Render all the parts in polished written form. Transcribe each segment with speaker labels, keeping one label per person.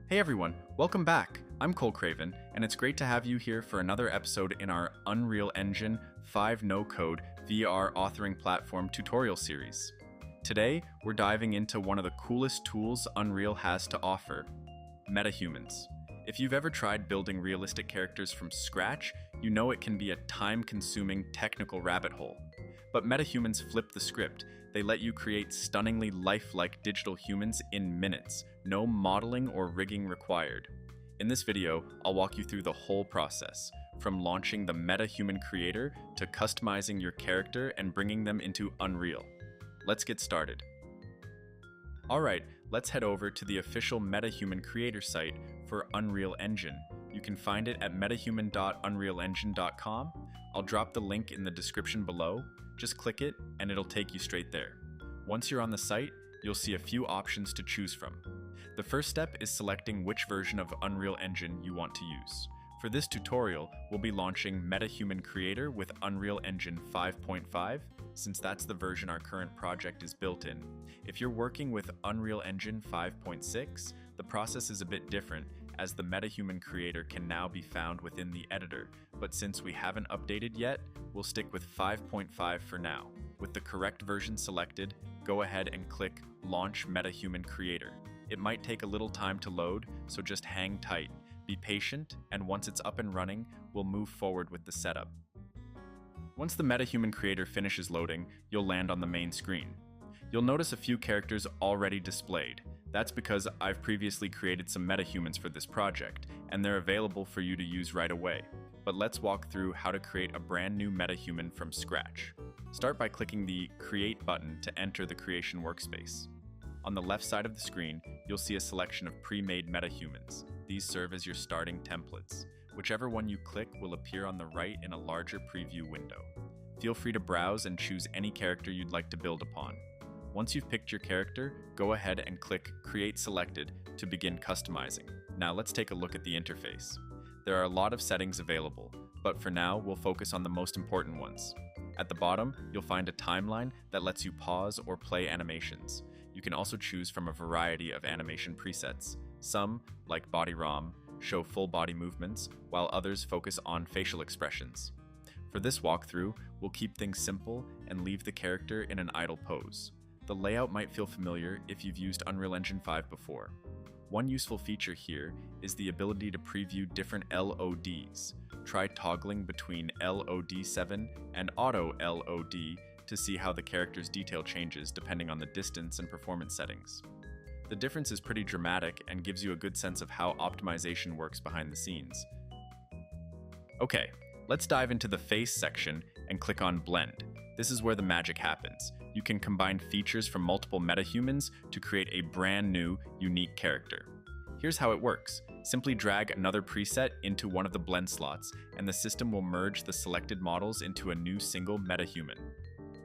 Speaker 1: Hey everyone, welcome back. I'm Craven, and it's great to have you here for another episode in our Unreal Engine 5 no-code VR authoring platform tutorial series. Today, we're diving into one of the coolest tools Unreal has to offer, MetaHumans. If you've ever tried building realistic characters from scratch, you know it can be a time-consuming technical rabbit hole. But MetaHumans flip the script. They let you create stunningly lifelike digital humans in minutes, no modeling or rigging required. In this video, I'll walk you through the whole process, from launching the MetaHuman Creator to customizing your character and bringing them into Unreal. Let's get started. Alright, let's head over to the official MetaHuman Creator site for Unreal Engine. You can find it at metahuman.unrealengine.com. I'll drop the link in the description below. Just click it and it'll take you straight there. Once you're on the site, you'll see a few options to choose from. The first step is selecting which version of Unreal Engine you want to use. For this tutorial, we'll be launching MetaHuman Creator with Unreal Engine 5.5, since that's the version our current project is built in. If you're working with Unreal Engine 5.6, the process is a bit different, as the MetaHuman Creator can now be found within the editor, but since we haven't updated yet, we'll stick with 5.5 for now. With the correct version selected, go ahead and click Launch MetaHuman Creator. It might take a little time to load, so just hang tight. Be patient, and once it's up and running, we'll move forward with the setup. Once the MetaHuman Creator finishes loading, you'll land on the main screen. You'll notice a few characters already displayed. That's because I've previously created some MetaHumans for this project, and they're available for you to use right away. But let's walk through how to create a brand new MetaHuman from scratch. Start by clicking the Create button to enter the creation workspace. On the left side of the screen, you'll see a selection of pre-made MetaHumans. These serve as your starting templates. Whichever one you click will appear on the right in a larger preview window. Feel free to browse and choose any character you'd like to build upon. Once you've picked your character, go ahead and click Create Selected to begin customizing. Now let's take a look at the interface. There are a lot of settings available, but for now we'll focus on the most important ones. At the bottom, you'll find a timeline that lets you pause or play animations. You can also choose from a variety of animation presets. Some, like Body ROM, show full body movements, while others focus on facial expressions. For this walkthrough, we'll keep things simple and leave the character in an idle pose. The layout might feel familiar if you've used Unreal Engine 5 before. One useful feature here is the ability to preview different LODs. Try toggling between LOD 7 and Auto LOD to see how the character's detail changes depending on the distance and performance settings. The difference is pretty dramatic and gives you a good sense of how optimization works behind the scenes. Okay, let's dive into the face section and click on Blend. This is where the magic happens. You can combine features from multiple MetaHumans to create a brand new, unique character. Here's how it works. Simply drag another preset into one of the blend slots, and the system will merge the selected models into a new single MetaHuman.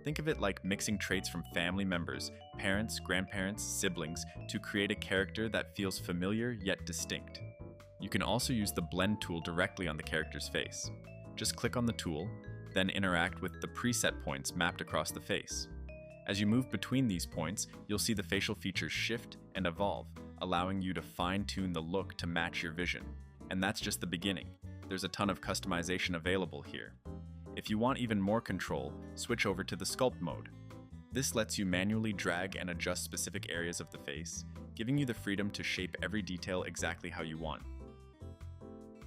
Speaker 1: Think of it like mixing traits from family members, parents, grandparents, siblings, to create a character that feels familiar yet distinct. You can also use the blend tool directly on the character's face. Just click on the tool, then interact with the preset points mapped across the face. As you move between these points, you'll see the facial features shift and evolve, allowing you to fine-tune the look to match your vision. And that's just the beginning. There's a ton of customization available here. If you want even more control, switch over to the Sculpt mode. This lets you manually drag and adjust specific areas of the face, giving you the freedom to shape every detail exactly how you want.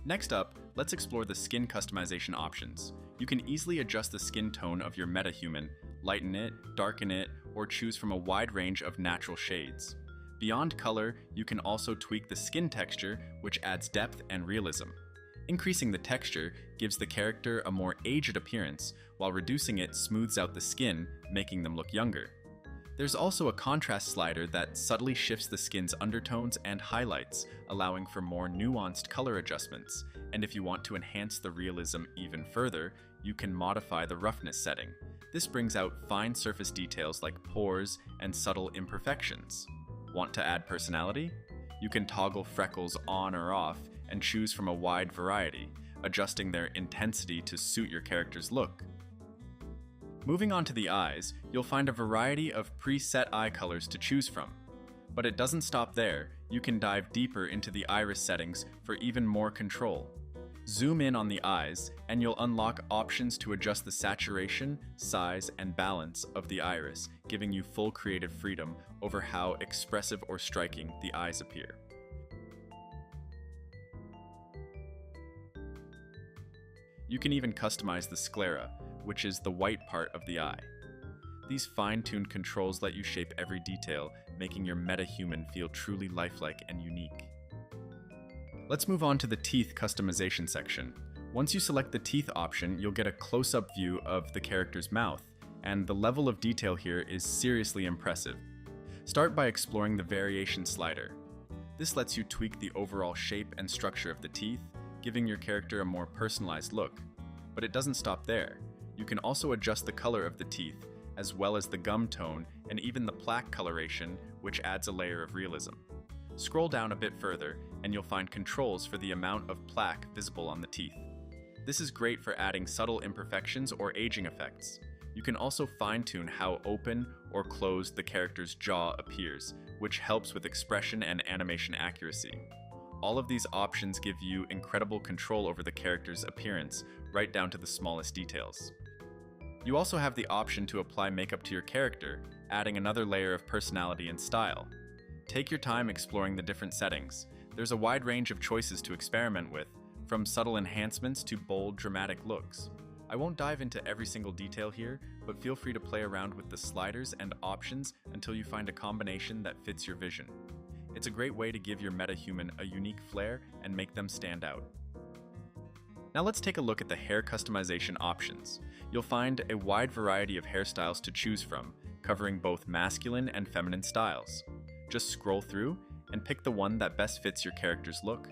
Speaker 1: Next up, let's explore the skin customization options. You can easily adjust the skin tone of your MetaHuman, lighten it, darken it, or choose from a wide range of natural shades. Beyond color, you can also tweak the skin texture, which adds depth and realism. Increasing the texture gives the character a more aged appearance, while reducing it smooths out the skin, making them look younger. There's also a contrast slider that subtly shifts the skin's undertones and highlights, allowing for more nuanced color adjustments. And if you want to enhance the realism even further, you can modify the roughness setting. This brings out fine surface details like pores and subtle imperfections. Want to add personality? You can toggle freckles on or off and choose from a wide variety, adjusting their intensity to suit your character's look. Moving on to the eyes, you'll find a variety of preset eye colors to choose from. But it doesn't stop there. You can dive deeper into the iris settings for even more control. Zoom in on the eyes, and you'll unlock options to adjust the saturation, size, and balance of the iris, giving you full creative freedom over how expressive or striking the eyes appear. You can even customize the sclera, which is the white part of the eye. These fine-tuned controls let you shape every detail, making your MetaHuman feel truly lifelike and unique. Let's move on to the teeth customization section. Once you select the teeth option, you'll get a close-up view of the character's mouth, and the level of detail here is seriously impressive. Start by exploring the variation slider. This lets you tweak the overall shape and structure of the teeth, giving your character a more personalized look. But it doesn't stop there. You can also adjust the color of the teeth, as well as the gum tone and even the plaque coloration, which adds a layer of realism. Scroll down a bit further, and you'll find controls for the amount of plaque visible on the teeth. This is great for adding subtle imperfections or aging effects. You can also fine-tune how open or closed the character's jaw appears, which helps with expression and animation accuracy. All of these options give you incredible control over the character's appearance, right down to the smallest details. You also have the option to apply makeup to your character, adding another layer of personality and style. Take your time exploring the different settings. There's a wide range of choices to experiment with, from subtle enhancements to bold, dramatic looks. I won't dive into every single detail here, but feel free to play around with the sliders and options until you find a combination that fits your vision. It's a great way to give your MetaHuman a unique flair and make them stand out. Now let's take a look at the hair customization options. You'll find a wide variety of hairstyles to choose from, covering both masculine and feminine styles. Just scroll through and pick the one that best fits your character's look.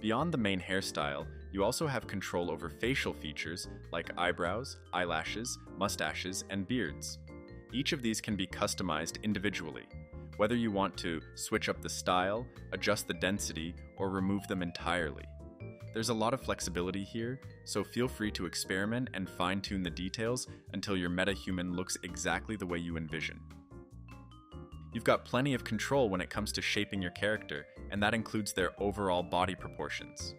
Speaker 1: Beyond the main hairstyle, you also have control over facial features like eyebrows, eyelashes, mustaches, and beards. Each of these can be customized individually, whether you want to switch up the style, adjust the density, or remove them entirely. There's a lot of flexibility here, so feel free to experiment and fine-tune the details until your MetaHuman looks exactly the way you envision. You've got plenty of control when it comes to shaping your character, and that includes their overall body proportions.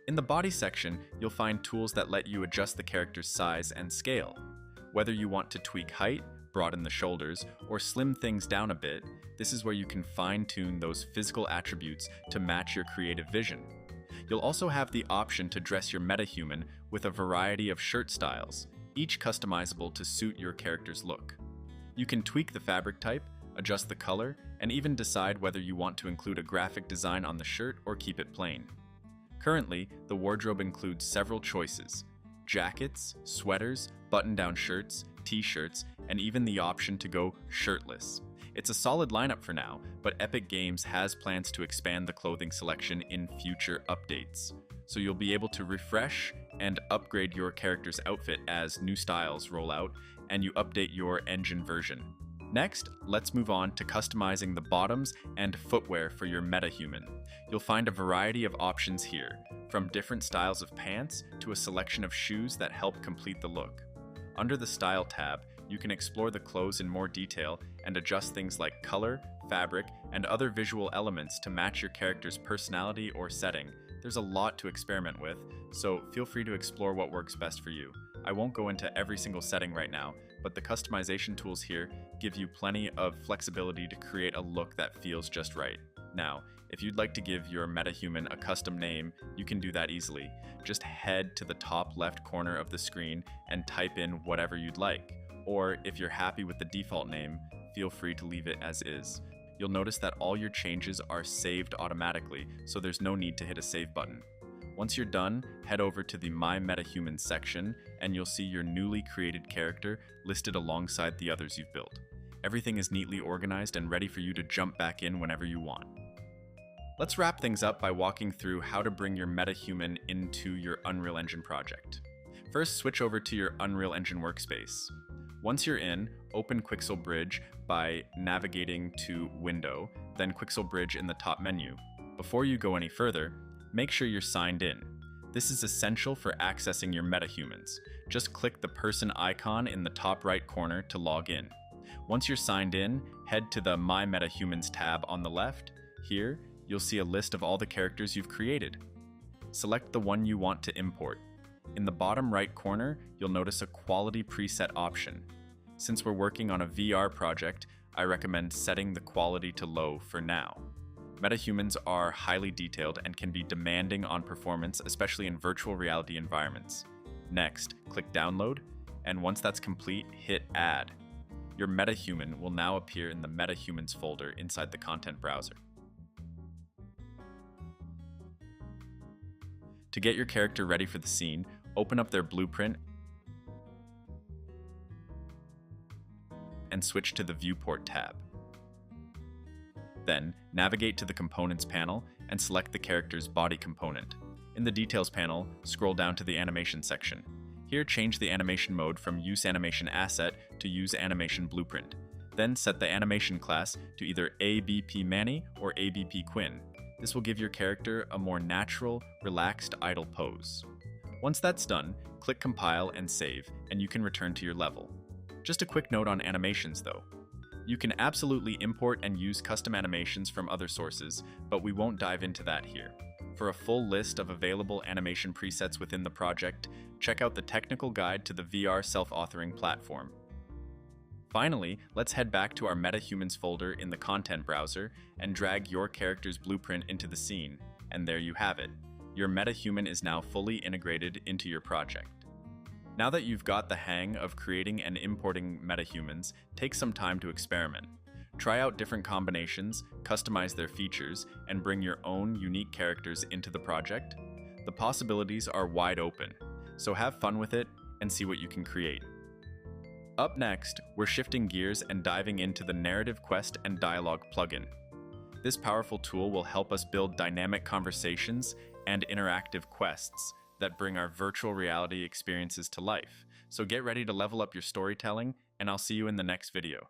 Speaker 1: In the body section, you'll find tools that let you adjust the character's size and scale. Whether you want to tweak height, broaden the shoulders, or slim things down a bit, this is where you can fine-tune those physical attributes to match your creative vision. You'll also have the option to dress your MetaHuman with a variety of shirt styles, each customizable to suit your character's look. You can tweak the fabric type, adjust the color, and even decide whether you want to include a graphic design on the shirt or keep it plain. Currently, the wardrobe includes several choices: jackets, sweaters, button-down shirts, t-shirts, and even the option to go shirtless. It's a solid lineup for now, but Epic Games has plans to expand the clothing selection in future updates, so you'll be able to refresh and upgrade your character's outfit as new styles roll out and you update your engine version. Next, let's move on to customizing the bottoms and footwear for your MetaHuman. You'll find a variety of options here, from different styles of pants to a selection of shoes that help complete the look. Under the Style tab, you can explore the clothes in more detail and adjust things like color, fabric, and other visual elements to match your character's personality or setting. There's a lot to experiment with, so feel free to explore what works best for you. I won't go into every single setting right now, but the customization tools here give you plenty of flexibility to create a look that feels just right. Now, if you'd like to give your MetaHuman a custom name, you can do that easily. Just head to the top left corner of the screen and type in whatever you'd like. Or if you're happy with the default name, feel free to leave it as is. You'll notice that all your changes are saved automatically, so there's no need to hit a save button. Once you're done, head over to the My MetaHuman section and you'll see your newly created character listed alongside the others you've built. Everything is neatly organized and ready for you to jump back in whenever you want. Let's wrap things up by walking through how to bring your MetaHuman into your Unreal Engine project. First, switch over to your Unreal Engine workspace. Once you're in, open Quixel Bridge by navigating to Window, then Quixel Bridge in the top menu. Before you go any further, make sure you're signed in. This is essential for accessing your MetaHumans. Just click the person icon in the top right corner to log in. Once you're signed in, head to the My MetaHumans tab on the left. Here, you'll see a list of all the characters you've created. Select the one you want to import. In the bottom right corner, you'll notice a quality preset option. Since we're working on a VR project, I recommend setting the quality to low for now. MetaHumans are highly detailed and can be demanding on performance, especially in virtual reality environments. Next, click Download, and once that's complete, hit Add. Your MetaHuman will now appear in the MetaHumans folder inside the content browser. To get your character ready for the scene, open up their blueprint and switch to the Viewport tab. Then, navigate to the Components panel and select the character's body component. In the Details panel, scroll down to the Animation section. Here, change the animation mode from Use Animation Asset to Use Animation Blueprint. Then set the animation class to either ABP Manny or ABP Quinn. This will give your character a more natural, relaxed, idle pose. Once that's done, click Compile and Save, and you can return to your level. Just a quick note on animations though. You can absolutely import and use custom animations from other sources, but we won't dive into that here. For a full list of available animation presets within the project, check out the technical guide to the VR self-authoring platform. Finally, let's head back to our MetaHumans folder in the content browser and drag your character's blueprint into the scene, and there you have it. Your MetaHuman is now fully integrated into your project. Now that you've got the hang of creating and importing MetaHumans, take some time to experiment. Try out different combinations, customize their features, and bring your own unique characters into the project. The possibilities are wide open, so have fun with it and see what you can create. Up next, we're shifting gears and diving into the Narrative Quest and Dialogue plugin. This powerful tool will help us build dynamic conversations and interactive quests that bring our virtual reality experiences to life. So get ready to level up your storytelling, and I'll see you in the next video.